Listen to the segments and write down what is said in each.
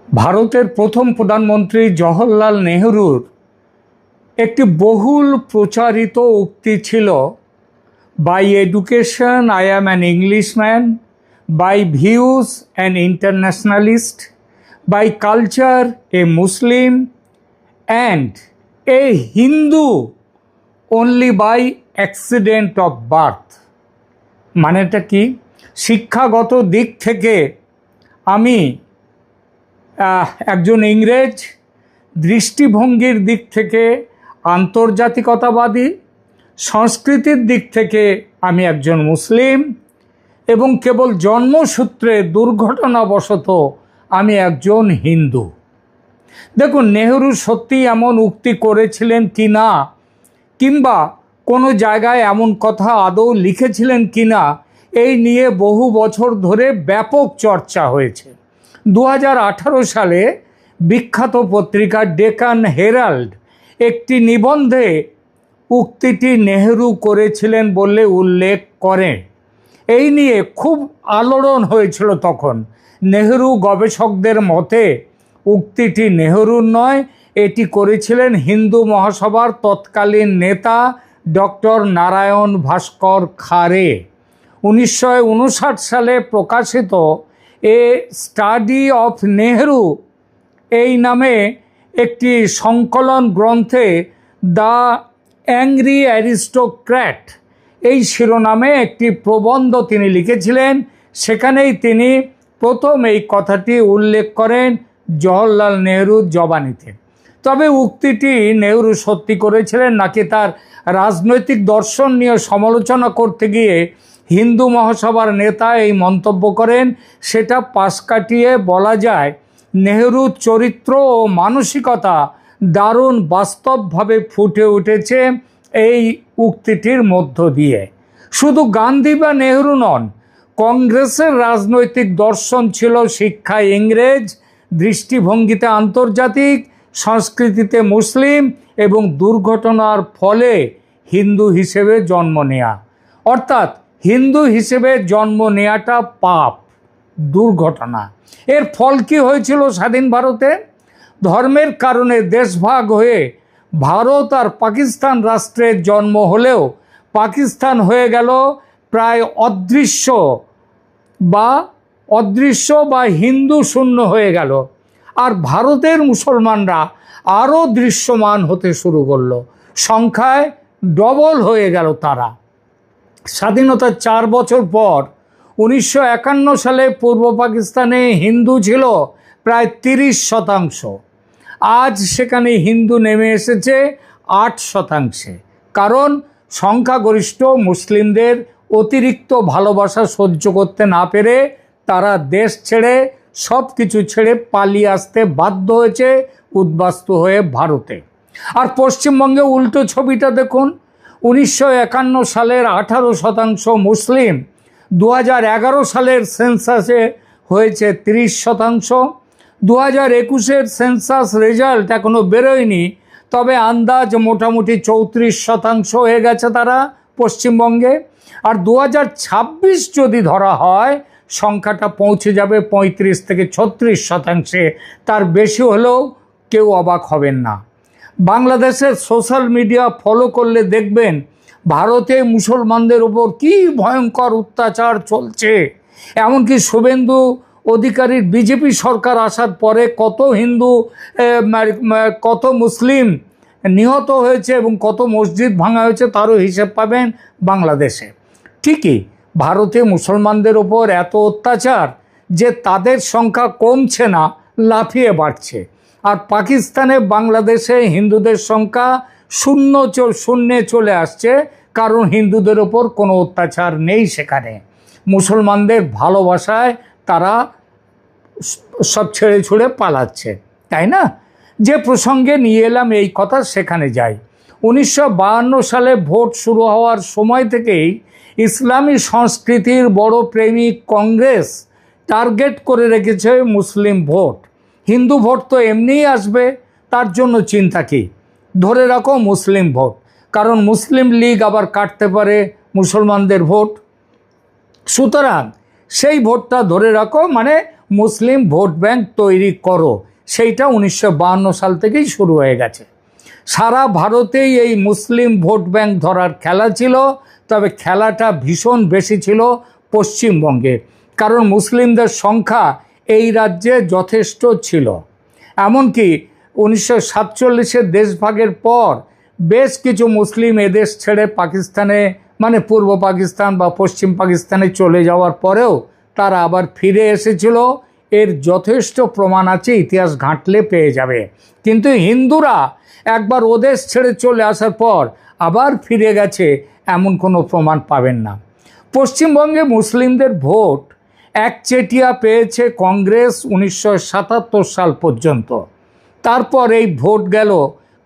ভারতের প্রথম প্রধানমন্ত্রী জওহরলাল নেহরুর একটি বহুল প্রচারিত উক্তি ছিল, by education I am an Englishman, by views an internationalist, by culture a Muslim and a Hindu only by accident of birth. মানেটা কি? শিক্ষাগত দিক থেকে আমি একজন ইংরেজ, দৃষ্টিভঙ্গির দিক থেকে আন্তর্জাতিকতাবাদী, সংস্কৃতির দিক থেকে আমি একজন মুসলিম এবং কেবল জন্মসূত্রে দুর্ঘটনাবশত আমি একজন হিন্দু। দেখুন, নেহরু সত্যি এমন উক্তি করেছিলেন কি না, কিংবা কোনো জায়গায় এমন কথা আদৌ লিখেছিলেন কি না, এই নিয়ে বহু বছর ধরে ব্যাপক চর্চা হয়েছে। 2018 সালে বিখ্যাত পত্রিকা ডেকান হেরাল্ড একটি নিবন্ধে উক্তিটি নেহরু করেছিলেন বলে উল্লেখ করে। এই নিয়ে খুব আলোড়ন হয়েছিল তখন। নেহরু গবেষকদের মতে উক্তিটি নেহরুর নয়, এটি করেছিলেন হিন্দু মহাসভার তৎকালীন নেতা ডক্টর নারায়ণ ভাস্কর খারে। 1959 সালে প্রকাশিত এ স্টাডি অফ নেহরু এই নামে একটি সংকলন গ্রন্থে দ্য অ্যাংরি অ্যারিস্টোক্র্যাট এই শিরোনামে একটি প্রবন্ধ তিনি লিখেছিলেন। সেখানেই তিনি প্রথম এই কথাটি উল্লেখ করেন জওহরলাল নেহরুর জবানিতে। তবে উক্তিটি নেহরু সত্যি করেছিলেন নাকি তার রাজনৈতিক দর্শন নিয়ে সমালোচনা করতে গিয়ে হিন্দু মহাসভার নেতা এই মন্তব্য করেন, সেটা পাশ কাটিয়ে বলা যায় নেহরুর চরিত্র ও মানসিকতা দারুণ বাস্তবভাবে ফুটে উঠেছে এই উক্তিটির মধ্য দিয়ে। শুধু গান্ধী বা নেহরু নন, কংগ্রেসের রাজনৈতিক দর্শন ছিল শিক্ষায় ইংরেজ, দৃষ্টিভঙ্গিতে আন্তর্জাতিক, সংস্কৃতিতে মুসলিম এবং দুর্ঘটনার ফলে হিন্দু হিসেবে জন্ম নেয়া। অর্থাৎ হিন্দু হিসেবে জন্ম নেয়াটা পাপ, দুর্ঘটনা। এর ফল কি হয়েছিল স্বাধীন ভারতে? ধর্মের কারণে দেশভাগ হয়ে ভারত আর পাকিস্তান রাষ্ট্রের জন্ম হলেও পাকিস্তান হয়ে গেল প্রায় অদৃশ্য বা হিন্দু শূন্য হয়ে গেল, আর ভারতের মুসলমানরা আরও দৃশ্যমান হতে শুরু করলো, সংখ্যায় ডবল হয়ে গেল তারা। স্বাধীনতার 4 বছর পর 1951 সালে পূর্ব পাকিস্তানে হিন্দু ছিল প্রায় 30%। আজ সেখানে হিন্দু নেমে এসেছে 8%। কারণ সংখ্যাগরিষ্ঠ মুসলিমদের অতিরিক্ত ভালোবাসা সহ্য করতে না পেরে তারা দেশ ছেড়ে, সব কিছু ছেড়ে পালিয়ে আসতে বাধ্য হয়েছে উদ্বাস্তু হয়ে ভারতে। আর পশ্চিমবঙ্গে উল্টো ছবিটা দেখুন। 1951 সালের 18% মুসলিম, 2011 সালের সেন্সাসে হয়েছে 30%। 2021 সেন্সাস রেজাল্ট এখনো বেরোয়নি, তবে আন্দাজ মোটামুটি 34% হয়ে গেছে তারা পশ্চিমবঙ্গে। আর 2026 যদি ধরা হয়, সংখ্যাটা পৌঁছে যাবে 35 থেকে 36%। তার বেশি হলেও কেউ অবাক হবেন না। বাংলাদেশের সোশ্যাল মিডিয়া ফলো করলে দেখবেন ভারতে মুসলমানদের ওপর কী ভয়ঙ্কর অত্যাচার চলছে। এমনকি শুভেন্দু অধিকারীর বিজেপি সরকার আসার পরে কত মুসলিম নিহত হয়েছে এবং কত মসজিদ ভাঙা হয়েছে তারও হিসেব পাবেন বাংলাদেশে। ঠিকই, ভারতে মুসলমানদের ওপর এত অত্যাচার যে তাদের সংখ্যা কমছে না, লাফিয়ে বাড়ছে। আর পাকিস্তানে, বাংলাদেশে হিন্দুদের সংখ্যা শূন্যে চলে আসছে, কারণ হিন্দুদের ওপর কোনো অত্যাচার নেই সেখানে। মুসলমানদের ভালোবাসায় তারা সব ছেড়ে ছুড়ে পালাচ্ছে, তাই না? যে প্রসঙ্গে নিয়ে এলাম এই কথা, সেখানে যাই। 1952 সালে ভোট শুরু হওয়ার সময় থেকেই ইসলামী সংস্কৃতির বড় প্রেমিক কংগ্রেস টার্গেট করে রেখেছে মুসলিম ভোট। হিন্দু ভোট তো এমনিই আসবে, তার জন্য চিন্তা কি? ধরে রাখো মুসলিম ভোট, কারণ মুসলিম লীগ আবার কাটতে পারে মুসলমানদের ভোট। সুতরাং সেই ভোটটা ধরে রাখো, মানে মুসলিম ভোট ব্যাংক তৈরি করো, সেইটা 1952 সাল থেকেই শুরু হয়ে গেছে। সারা ভারতেই এই মুসলিম ভোট ব্যাংক ধরার খেলা ছিল, তবে খেলাটা ভীষণ বেশি ছিল পশ্চিমবঙ্গে, কারণ মুসলিমদের সংখ্যা এই রাজ্যে যথেষ্ট ছিল। এমনকি 1947-এর দেশভাগের পর বেশ কিছু মুসলিম এদেশ ছেড়ে পাকিস্তানে, মানে পূর্ব পাকিস্তান বা পশ্চিম পাকিস্তানে চলে যাওয়ার পরেও তারা আবার ফিরে এসেছিল। এর যথেষ্ট প্রমাণ আছে, ইতিহাস ঘাঁটলে পেয়ে যাবে। কিন্তু হিন্দুরা একবার ওদেশ ছেড়ে চলে আসার পর আবার ফিরে গেছে, এমন কোনো প্রমাণ পাবেন না। পশ্চিমবঙ্গে মুসলিমদের ভোট একচেটিয়া পেয়েছে কংগ্রেস 1977 সাল পর্যন্ত। তারপর এই ভোট গেল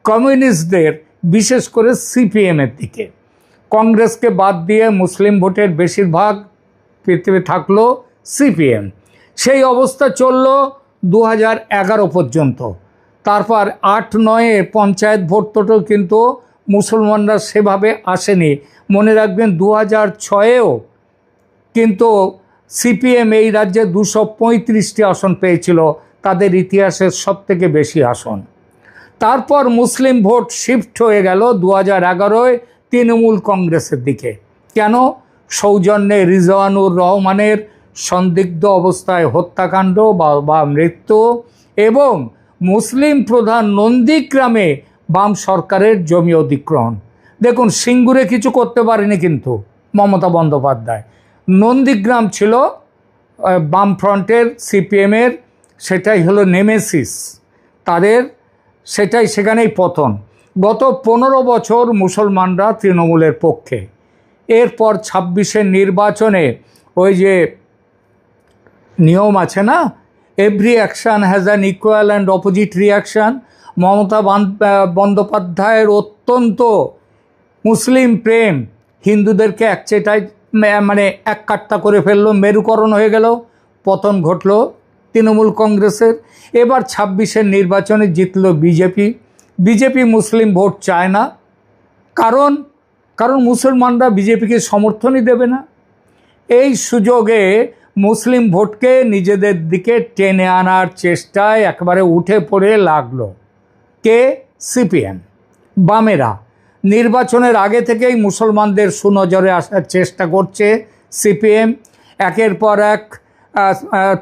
কমিউনিস্টদের, বিশেষ করে সিপিএমের দিকে। কংগ্রেসকে বাদ দিয়ে মুসলিম ভোটের বেশিরভাগ পৃথিবী থাকলো সিপিএম। সেই অবস্থা চলল 2011 পর্যন্ত। তারপর 8-9 পঞ্চায়েত ভোটও কিন্তু মুসলমানরা সেভাবে আসেনি। মনে রাখবেন 2006-এও কিন্তু সিপিএম এই রাজ্যে 235টি আসন পেয়েছিল, তাদের ইতিহাসের সবথেকে বেশি আসন। তারপর মুসলিম ভোট শিফট হয়ে গেল 2011-য় তৃণমূল কংগ্রেসের দিকে। কেন? সৌজন্যে রিজওয়ানুর রহমানের সন্দিগ্ধ অবস্থায় হত্যাকাণ্ড বা মৃত্যু, এবং মুসলিম প্রধান নন্দীগ্রামে বাম সরকারের জমি অধিগ্রহণ। দেখুন, সিঙ্গুরে কিছু করতে পারেনি কিন্তু মমতা বন্দ্যোপাধ্যায়। নন্দীগ্রাম ছিল বামফ্রন্টের, সিপিএমের, সেটাই হলো নেমেসিস তাদের, সেটাই সেখানেই পতন। গত 15 বছর মুসলমানরা তৃণমূলের পক্ষে। এরপর 26-এর নির্বাচনে ওই যে নিয়ম আছে না, every action has an equal and opposite reaction. Mamata বন্দ্যোপাধ্যায়ের অত্যন্ত মুসলিম প্রেম হিন্দুদেরকে একচেটায় মানে এক কাট্টা করে ফেললো, মেরুকরণ হয়ে গেল, পতন ঘটল তৃণমূল কংগ্রেসের। এবার 26-এর নির্বাচনে জিতল বিজেপি মুসলিম ভোট চায় না, কারণ মুসলমানরা বিজেপিকে সমর্থনই দেবে না। এই সুযোগে মুসলিম ভোটকে নিজেদের দিকে টেনে আনার চেষ্টায় একেবারে উঠে পড়ে লাগলো কে? সিপিএম, বামেরা। নির্বাচনের আগে থেকেই মুসলমানদের সুনজরে আসার চেষ্টা করছে সিপিএম। একের পর এক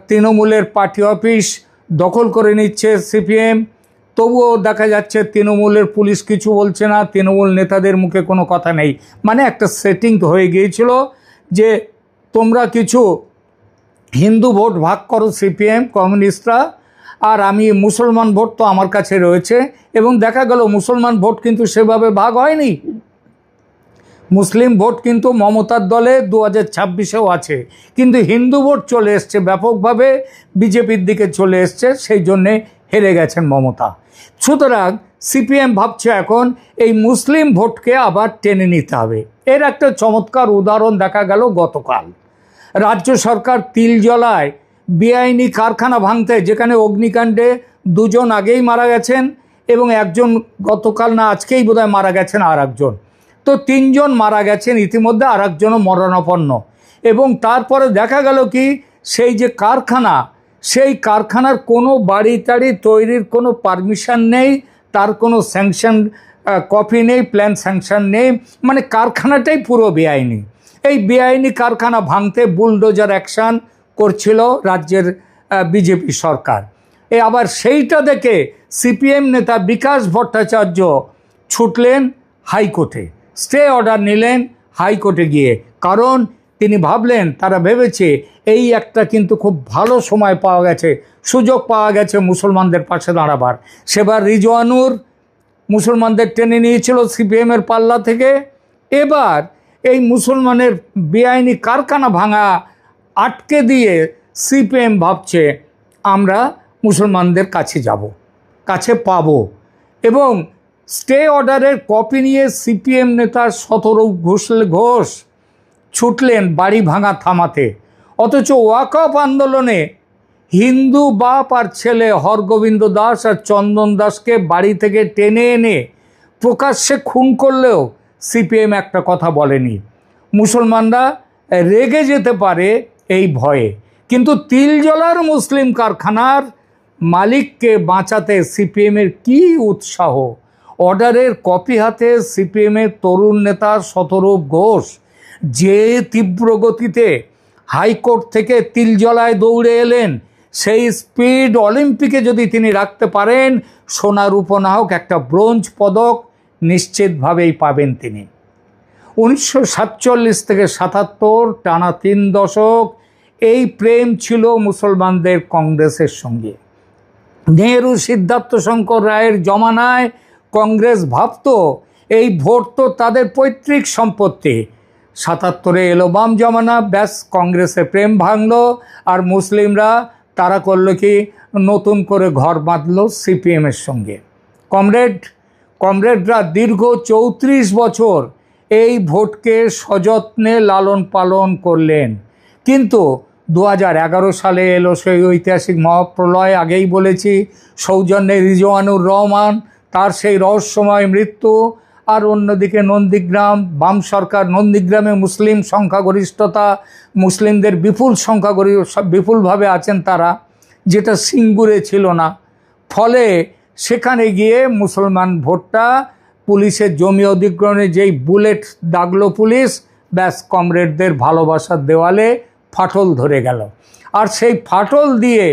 তৃণমূলের পার্টি অফিস দখল করে নিচ্ছে সিপিএম। তবুও দেখা যাচ্ছে তৃণমূলের পুলিশ কিছু বলছে না, তৃণমূল নেতাদের মুখে কোনো কথা নেই। মানে একটা সেটিং হয়ে গিয়েছিল যে তোমরা কিছু হিন্দু ভোট ভাগ করো সিপিএম কমিউনিস্টরা, আর আমি মুসলমান ভোট তো আমার কাছে রয়েছে। এবং দেখা গেল মুসলমান ভোট কিন্তু সেভাবে ভাগ হয়নি। মুসলিম ভোট কিন্তু মমতার দলে 2026-এও আছে, কিন্তু হিন্দু ভোট চলে এসছে ব্যাপকভাবে, বিজেপির দিকে চলে এসছে, সেই জন্যে হেরে গেছেন মমতা। সুতরাং সিপিএম ভাবছে এখন এই মুসলিম ভোটকে আবার টেনে নিতে হবে। এর একটা চমৎকার উদাহরণ দেখা গেল গতকাল। রাজ্য সরকার তিলজলায় বেআইনি কারখানা ভাঙতে, যেখানে অগ্নিকাণ্ডে 2 জন আগেই মারা গেছেন এবং একজন গতকাল না আজকেই বোধহয় মারা গেছেন, আর একজন, তো 3 জন মারা গেছেন ইতিমধ্যে, আর একজনও মরণাপন্ন। এবং তারপরে দেখা গেল কি, সেই যে কারখানা, সেই কারখানার কোনো বাড়ি টাড়ি তৈরির কোনো পারমিশন নেই, তার কোনো স্যাংশন কপি নেই, প্ল্যান স্যাংশন নেই, মানে কারখানাটাই পুরো বেআইনি। এই বেআইনি কারখানা ভাঙতে বুলডোজার অ্যাকশান করছিল রাজ্যের বিজেপি সরকার। আবার সেইটা দেখে সিপিএম নেতা বিকাশ ভট্টাচার্য ছুটলেন হাইকোর্টে, স্টে অর্ডার নিলেন হাইকোর্টে গিয়ে। কারণ তিনি ভাবলেন, তারা ভেবেছে এই একটা কিন্তু খুব ভালো সময় পাওয়া গেছে, সুযোগ পাওয়া গেছে মুসলমানদের পাশে দাঁড়াবার। সেবার রিজওয়ানুর মুসলমানদের টেনে নিয়েছিল সিপিএমের পাল্লা থেকে। এবার এই মুসলমানের বেআইনি কারখানা ভাঙা আটকে দিয়ে সিপিএম ভাবছে আমরা মুসলমানদের কাছে যাব, কাছে পাবো। এবং স্টে অর্ডারের কপি নিয়ে সিপিএম নেতা শতরূপ ঘোষ ছুটলেন বাড়ি ভাঙা থামাতে। অথচ ওয়াকফ আন্দোলনে হিন্দু বাপ আর ছেলে হরগোবিন্দ দাস আর চন্দন দাসকে বাড়ি থেকে টেনে এনে প্রকাশ্যে খুন করলেও সিপিএম একটা কথা বলেনি। মুসলমানরা রেগে যেতে পারে এই ভয়ে, কিন্তু তিলজলার মুসলিম কারখানার মালিককে বাঁচাতে সিপিএমের কী উৎসাহ! অর্ডারের কপি হাতে সিপিএমের তরুণ নেতা শতরূপ ঘোষ যে তীব্র গতিতে হাইকোর্ট থেকে তিলজলায় দৌড়ে এলেন, সেই স্পিড অলিম্পিকে যদি তিনি রাখতে পারেন, সোনা রূপো না হোক একটা ব্রোঞ্জ পদক নিশ্চিতভাবেই পাবেন তিনি। 1947 থেকে 77 টানা 3 দশক এই প্রেম ছিল মুসলমানদের কংগ্রেসের সঙ্গে। নেহেরু সিদ্ধার্থ শঙ্কর রায়ের জমানায় কংগ্রেস ভাবত এই ভোট তো তাদের পৈতৃক সম্পত্তি। 77-এ এলো বাম জমানা, ব্যাস কংগ্রেসের প্রেম ভাঙল, আর মুসলিমরা তারা করলো কি, নতুন করে ঘর বাঁধল সিপিএমের সঙ্গে। কমরেডরা দীর্ঘ 34 বছর এই ভোটকে সযত্নে লালন পালন করলেন। কিন্তু 2011 সালে এলো সেই ঐতিহাসিক মহাপ্রলয়। আগেই বলেছি, সৌজন্যে রিজওয়ানুর রহমান, তার সেই রহস্যময় মৃত্যু। আর অন্যদিকে নন্দীগ্রাম, বাম সরকার, নন্দীগ্রামে মুসলিম সংখ্যাগরিষ্ঠতা, মুসলিমদের বিপুলভাবে আছেন তারা, যেটা সিঙ্গুরে ছিল না। ফলে সেখানে গিয়ে মুসলমান ভোটটা পুলিশের জমি অধিগ্রহণে যেই বুলেট দাগলো পুলিশ, ব্যাস কমরেডদের ভালোবাসার দেওয়ালে ফাটল ধরে গেল। আর সেই ফাটল দিয়ে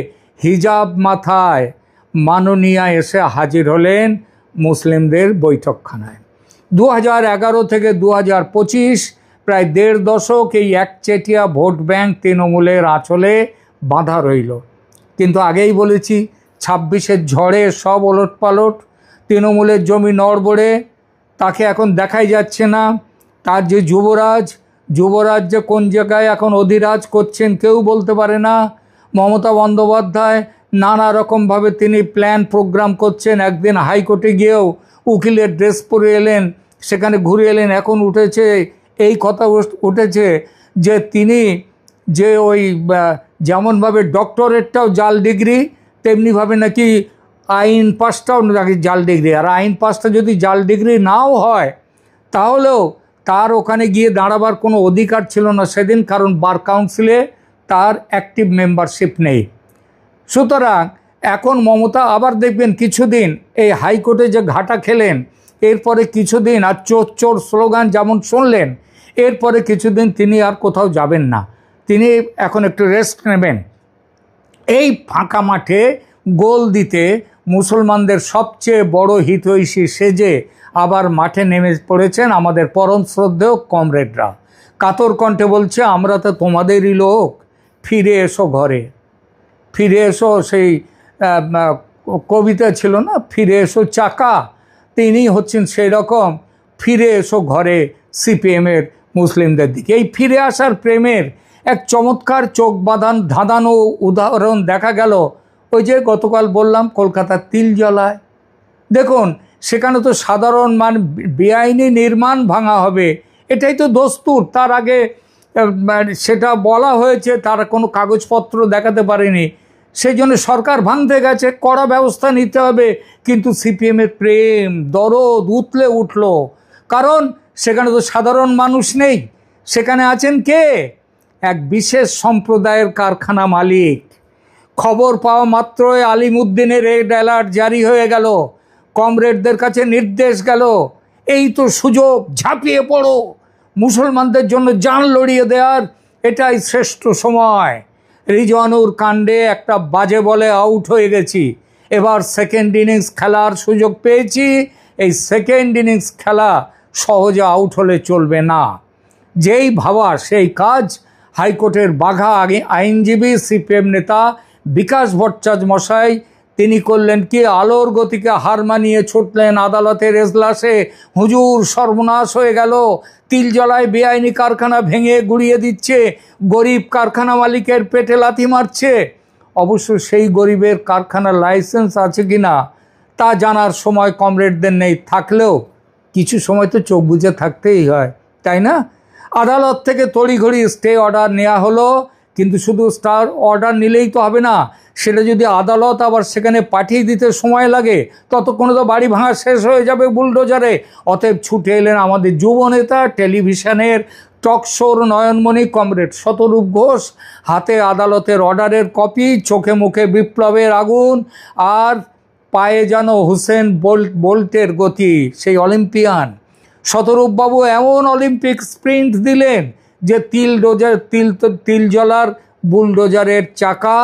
হিজাব মাথায় মাননীয়া এসে হাজির হলেন মুসলিমদের বৈঠকখানায়। 2011 থেকে 2025 প্রায় 1.5 দশক এই একচেটিয়া ভোট ব্যাংক তৃণমূলের আঁচলে বাঁধা রইল। কিন্তু আগেই বলেছি, 26-এর ঝড়ে সব ওলটপালট। তৃণমূলের জমি নড়বড়ে, তাকে এখন দেখাই যাচ্ছে না। তার যে যুবরাজ যে কোন জায়গায় এখন অধিরাজ করছেন কেউ বলতে পারে না। মমতা বন্দ্যোপাধ্যায় নানা রকমভাবে তিনি প্ল্যান প্রোগ্রাম করছেন। একদিন হাইকোর্টে গিয়েও উকিলের ড্রেস পরে এলেন, সেখানে ঘুরে এলেন। এখন উঠেছে এই কথা উঠেছে যে তিনি যে ওই যেমনভাবে ডক্টরেটটাও জাল ডিগ্রি, তেমনিভাবে নাকি আইন পাসটাও নাকি জাল ডিগ্রি। আর আইন পাসটা যদি জাল ডিগ্রি নাও হয়, তাহলেও তার ওখানে গিয়ে দাঁড়াবার কোনো অধিকার ছিল না সেদিন, কারণ বার কাউন্সিলে তার অ্যাক্টিভ মেম্বারশিপ নেই। সুতরাং এখন মমতা আবার দেখবেন কিছুদিন এই হাইকোর্টে যে ঘাটা খেলেন, এরপরে কিছুদিন আর চোর চোর স্লোগান যেমন শুনলেন, এরপরে কিছুদিন তিনি আর কোথাও যাবেন না। তিনি এখন একটু রেস্ট নেবেন। এই ফাঁকা মাঠে গোল দিতে মুসলমানদের সবচেয়ে বড় হিতৈষী সেজে আবার মাঠে নেমে পড়েছেন আমাদের পরম শ্রদ্ধেয় কমরেডরা। কাতর কণ্ঠে বলছে, আমরা তো তোমাদেরই লোক, ফিরে এসো ঘরে, ফিরে এসো। সেই কবিতা ছিল না, ফিরে এসো চাকা, তিনি হচ্ছেন সেই রকম ফিরে এসো ঘরে সিপিএমের মুসলিমদের দিকে। এই ফিরে আসার প্রেমের এক চমৎকার চোখ ধাঁধানো উদাহরণ দেখা গেল ওই যে গতকাল বললাম কলকাতার তিলজলায়। দেখুন, সেখানে তো সাধারণ বেআইনি নির্মাণ ভাঙা হবে, এটাই তো দস্তুর। তার আগে সেটা বলা হয়েছে, তারা কোনো কাগজপত্র দেখাতে পারেনি, সেই জন্য সরকার ভাঙতে গেছে, কড়া ব্যবস্থা নিতে হবে। কিন্তু সিপিএমের প্রেম দরদ উতলে উঠল, কারণ সেখানে তো সাধারণ মানুষ নেই, সেখানে আছেন কে? এক বিশেষ সম্প্রদায়ের কারখানা মালিক। খবর পাওয়া মাত্রই আলিমুদ্দিনের রেড অ্যালার্ট জারি হয়ে গেল, কমরেডদের কাছে নির্দেশ গেল, এই তো সুযোগ, ঝাঁপিয়ে পড়ো, মুসলমানদের জন্য জান লড়িয়ে দেওয়ার এটাই শ্রেষ্ঠ সময়। রিজওয়ানুর কাণ্ডে একটা বাজে বলে আউট হয়ে গেছি, এবার সেকেন্ড ইনিংস খেলার সুযোগ পেয়েছি। এই সেকেন্ড ইনিংস খেলা সহজে আউট হলে চলবে না। যেই ভাবা সেই কাজ। হাইকোর্টের বাঘা আইনজীবী সিপিএম নেতা বিকাশ ভট্টাচার্য মশাই তিনি করলেন কি, আলোর গতিকে হার মানিয়ে ছুটলেন আদালতের এজলাসে। হুজুর, সর্বনাশ হয়ে গেল, তিলজলায় বেআইনি কারখানা ভেঙে গুড়িয়ে দিচ্ছে, গরিব কারখানা মালিকের পেটে লাথি মারছে। অবশ্য সেই গরিবের কারখানার লাইসেন্স আছে কি না তা জানার সময় কমরেডদের নেই, থাকলেও কিছু সময় তো চোখ বুজে থাকতেই হয়, তাই না? আদালত থেকে তড়িঘড়ি স্টে অর্ডার নেওয়া হলো, কিন্তু শুধু স্টার অর্ডার নিলেই তো হবে না, সেটা যদি আদালত আবার সেখানে পাঠিয়ে দিতে সময় লাগে, ততক্ষণে তো বাড়ি ভাঙা শেষ হয়ে যাবে বুলডোজারে। অতএব ছুটে এলেন আমাদের যুবনেতা, টেলিভিশনের টকশোর নয়নমণি কমরেড শতরূপ ঘোষ, হাতে আদালতের অর্ডারের কপি, চোখে মুখে বিপ্লবের আগুন, আর পায়ে যেন হুসেন বোল্টের গতি, সেই অলিম্পিয়ান। শতরূপবাবু এমন অলিম্পিক স্প্রিন্ট দিলেন যে তিল জ্বলার বুলডোজারের চাকা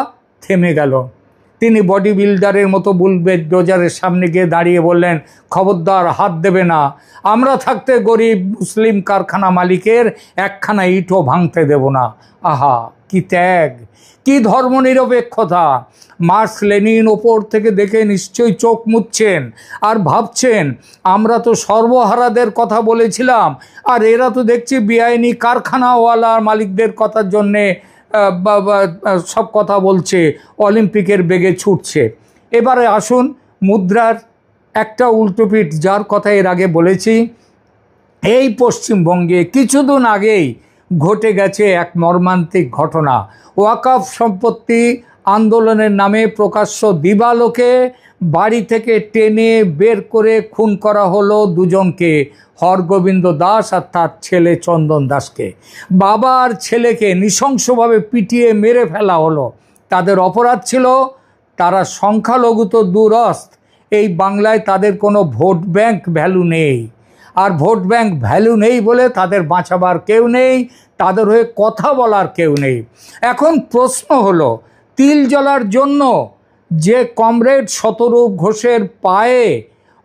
থেমে গেল। তিনি বডি বিল্ডারের মতো বুলডোজারের সামনে গিয়ে দাঁড়িয়ে বললেন, খবরদার হাত দেবে না, আমরা থাকতে গরিব মুসলিম কারখানা মালিকের একখানা ইটও ভাঙতে দেব না। আহা, কি ত্যাগ, কি ধর্মনিরপেক্ষতা! মার্কস লেনিন ওপর থেকে দেখে নিশ্চয়ই চোখ মুছছেন আর ভাবছেন, আমরা তো সর্বহারাদের কথা বলেছিলাম, আর এরা তো দেখছি বেআইনি কারখানাওয়ালা মালিকদের কথার জন্যে সব কথা বলছে, অলিম্পিকের বেগে ছুটছে। এবারে আসুন মুদ্রার একটা উল্টোপিঠ, যার কথা এর আগে বলেছি। এই পশ্চিমবঙ্গে কিছুদিন আগেই ঘটে গেছে এক মর্মান্তিক ঘটনা। ওয়াকফ সম্পত্তি আন্দোলনের নামে প্রকাশ্য দিবালোকে বাড়ি থেকে টেনে বের করে খুন করা হলো দুজনকে, হরগোবিন্দ দাস আর তার ছেলে চন্দন দাসকে। বাবা আর ছেলেকে নৃশংসভাবে পিটিয়ে মেরে ফেলা হলো। তাদের অপরাধ ছিল তারা সংখ্যালঘু তো দূরস্থ, এই বাংলায় তাদের কোনো ভোট ব্যাংক ভ্যালু নেই, আর ভোট ব্যাংক ভ্যালু নেই বলে তাদের বাঁচাবার কেউ নেই, তাদের হয়ে কথা বলার কেউ নেই। এখন প্রশ্ন হলো, তিল জ্বলার জন্য যে কমরেড শতরূপ ঘোষের পায়ে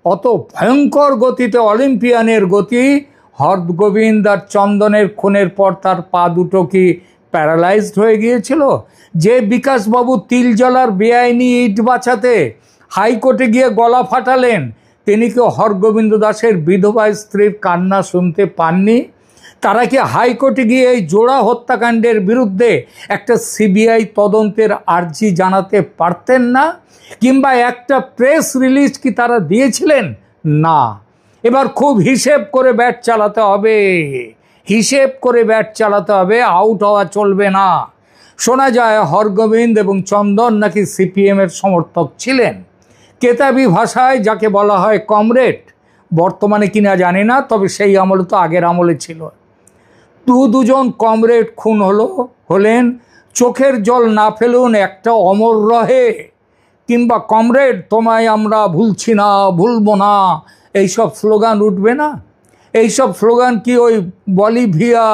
অত ভয়ঙ্কর গতিতে অলিম্পিয়ানের গতি, হরগোবিন্দ আর চন্দনের খুনের পর তার পা দুটো কি প্যারালাইজড হয়ে গিয়েছিল? যে বিকাশবাবু তিল জ্বলার বেআইনি ইট বাঁচাতে হাইকোর্টে গিয়ে গলা ফাটালেন, তিনি কি হরগোবিন্দ দাসের বিধবা স্ত্রীর কান্না শুনতে পাননি? তারা কি হাইকোর্টে গিয়ে এই জোড়া হত্যাকাণ্ডের বিরুদ্ধে একটা সিবিআই তদন্তের আর্জি জানাতে পারতেন না? কিংবা একটা প্রেস রিলিজ কি তারা দিয়েছিলেন? না। এবার খুব হিসেব করে ব্যাট চালাতে হবে, হিসেব করে ব্যাট চালাতে হবে, আউট হওয়া চলবে না। শোনা যায় হরগোবিন্দ এবং চন্দন নাকি সিপিএমের সমর্থক ছিলেন। কেতাবি ভাষায় যাকে বলা হয় কমরেড, বর্তমানে কিনা জানি না, তবে সেই আমলে তো আগের আমলে ছিল। দুজন কমরেড খুন হলেন, চোখের জল না ফেলুন, একটা অমর রহে, কিংবা কমরেড তোমায় আমরা ভুলছি না, ভুলবো না, এইসব স্লোগান উঠবে না? এইসব স্লোগান কি ওই বলিভিয়া,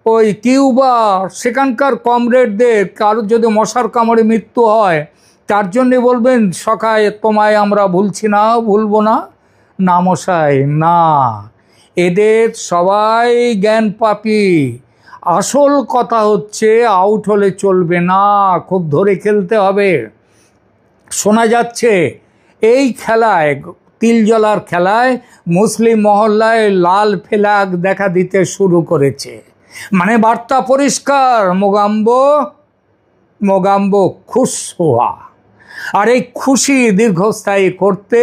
ওই কিউবা, সেখানকার কমরেডদের কারোর যদি মশার কামড়ে মৃত্যু হয়, তার জন্যে বলবেন সখায় তোমায় আমরা ভুলছি না, ভুলবো না? না মশাই, না। এদের সবাই জ্ঞান পাপী। আসল কথা হচ্ছে আউট হলে চলবে না, খুব ধরে খেলতে হবে। শোনা যাচ্ছে এই খেলায়, তিল জ্বলার খেলায়, মুসলিম মহল্লায় লাল ফ্ল্যাগ দেখা দিতে শুরু করেছে। মানে বার্তা পরিষ্কার, মোগাম্বো খুশ হওয়া। আর এই খুশি দীর্ঘস্থায়ী করতে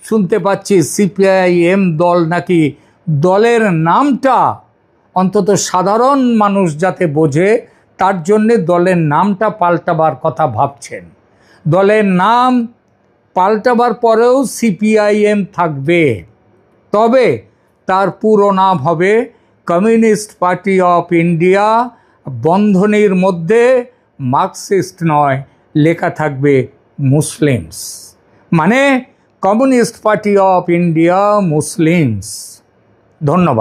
শুনতে পাচ্ছি সিপিআইএম দল নাকি দলের নামটা অন্তত সাধারণ মানুষ যাতে বোঝে তার জন্যে দলের নামটা পাল্টাবার কথা ভাবছেন। দলের নাম পাল্টাবার পরেও সিপিআইএম থাকবে, তবে তার পুরো নাম হবে কমিউনিস্ট পার্টি অফ ইন্ডিয়া। বন্ধনীর মধ্যে মার্কসিস্ট নয়, লেখা থাকবে মুসলিমস, মানে communist party of India Muslims. ধন্যবাদ।